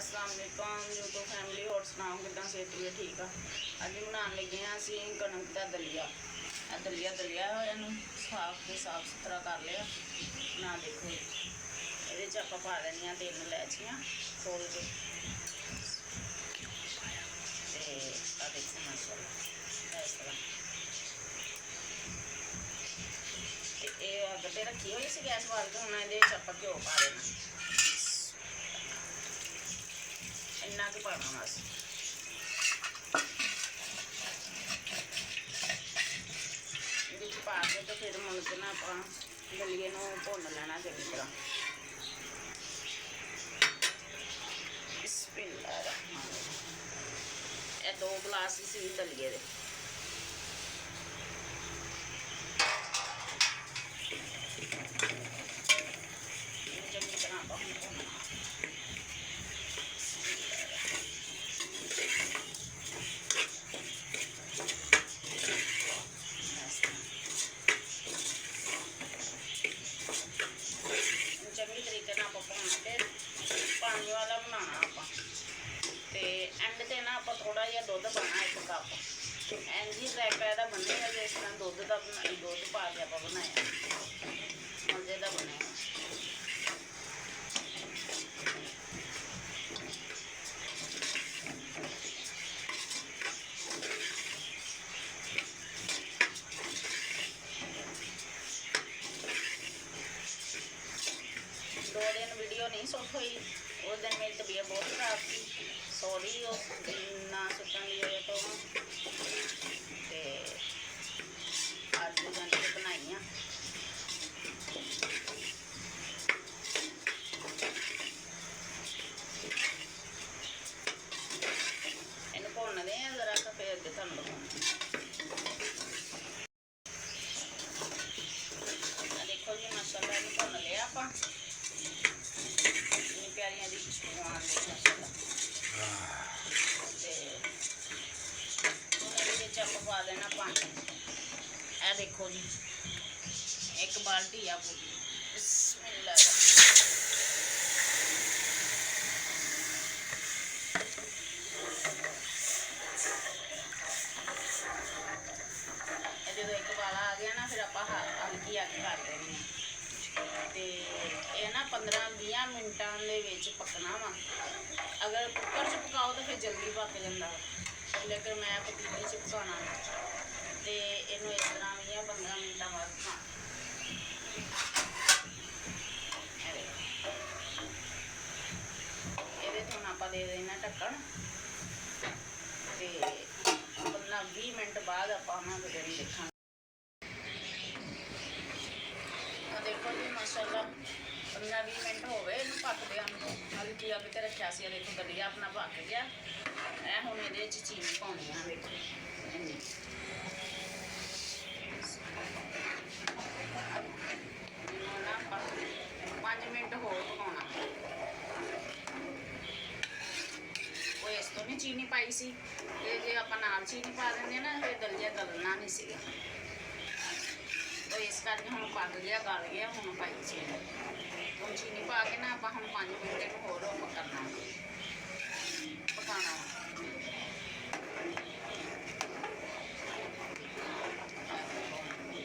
अस्सलाम वालेकुम YouTube family. और सुनाओ कितना सेहत भी ठीक आ। अज बनाने लगे हैं असी कणक का दलिया। दलिया दलिया होया साफ के साफ सुथरा कर लिया ना। देखो ये आप पा देनिया 3 इलायचियाँ खोल के। देखो मसाला इस तरह अग पर रखी हुई सी गैस बाल के। हम ये आप घ्यो पा देना, इन्ना कि पाना बस। ये पा के तो फिर मुड़ के ना आप दलिए भुन लेना चंगी तरह। ये 2 गिलास ही सी दलिए दे। चंगी तरह आप भुनना। चंगी तरीके ना आप भुन के पानी वाला बनाना आप। एंड से ना आप थोड़ा जहा दुध पाना 1 कप। एंड ही जायका यदा बनेगा जिस तरह दुध का दुध पा के आप बनाया मजे का बनेगा। दो दिन वीडियो नहीं शूट हुई। उस दिन मेरी तबीयत बहुत खराब थी। सॉरी ना सुटन की वजह तो। अज जाने के बनाई इन भुनते हैं जरा तो फिर तुम देखो जी मसाला इन भुन लिया आप। प्यारियां दी खुशबू आप पा देना पानी। ए देखो जी 1 बाल्टी आ पूरी। बिस्मिल्लाह। जो 1 वाला आ गया ना फिर आप हल्की अग कर देनी है। तो यह ना 15-20 मिनटों के पकना वा। अगर कुकर च पकाओ तो फिर जल्दी पक जाता, लेकिन मैं पतीले च पकाना तो इनू इस तरह 20-15 मिनटों बाद खाना। ये हम आप दे देना ढक्कन तो 15-20 मिनट बाद आप देखा। देखो जी माशाल्लाह 15-20 मिनट हो गए इन पकदे हल्की अग तो रखा से। देखो दलिया अपना पक गया। मैं हूँ ये चीनी पानी है। देखो ना 5 मिनट होर पकाना। वो इस तो नहीं चीनी पाई सी। जे आप नाल चीनी पा देंगे ना फिर दलिया गलना नहीं सी। तो इस करके हम पक गया गल गया। हम पाई चीनी। हम चीनी पा के ना आप हम 5 मिनट इन होर करना पकाना।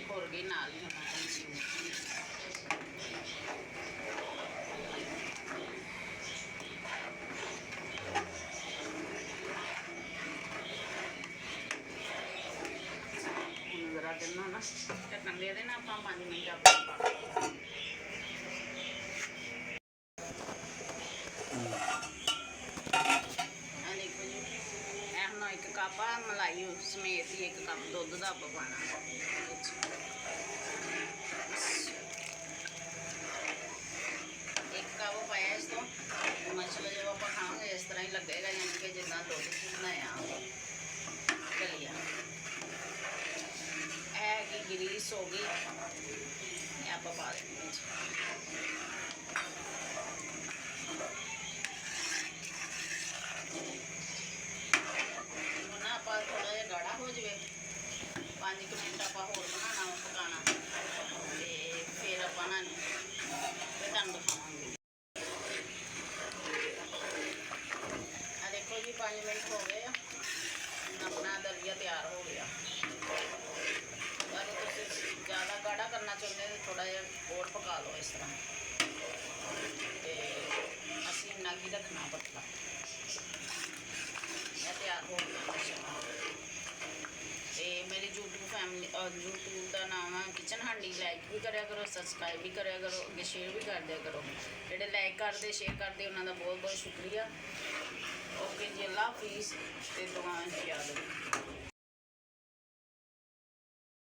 होर गई नाल ही हम चीनी। जरा देना ना ढक्कन दे देना आप 5 मिनट आप। देखो जी हम 1 कप मलाई समेत ही 1 कप दुध का आप पाना। 1 कप पाया इस तो मछली जब आप खाओगे इस तरह ही लगेगा यानी कि जितना दुध बनाया दलिया है कि ग्रीस हो गई। आप पा देंगे ना आप थोड़ा जहा गाढ़ा हो जाए 5 मिनट आप होर बनाना पकाना फिर आप ना तुम दिखावे। ਪਕਾ ਲਓ ਇਸ ਤਰ੍ਹਾਂ। ਤੇ ਅਸੀਂ ਇੰਨਾ ਕੀ ਰੱਖਣਾ ਪਤਲਾ। ਇਹ ਤਿਆਰ ਹੋ ਗਿਆ ਅੱਛਾ। ਤੇ ਮੇਰੀ YouTube ਫੈਮਿਲੀ YouTube ਦਾ ਨਾਮ ਹੈ ਕਿਚਨ ਹਾਂਡੀ। ਲਾਈਕ ਵੀ ਕਰਿਆ ਕਰੋ, ਸਬਸਕ੍ਰਾਈਬ ਵੀ ਕਰਿਆ ਕਰੋ, ਅੱਗੇ ਸ਼ੇਅਰ ਵੀ ਕਰ ਦਿਆ ਕਰੋ। ਜਿਹੜੇ ਲਾਈਕ ਕਰਦੇ ਸ਼ੇਅਰ ਕਰਦੇ ਉਹਨਾਂ ਦਾ ਬਹੁਤ ਬਹੁਤ ਸ਼ੁਕਰੀਆ। ਓਕੇ ਜੀ, ਅੱਲਾ ਹਾਫਿਜ਼ ਤੇ ਦੁਆਵਾਂ 'ਚ ਯਾਦ ਰੱਖੋ।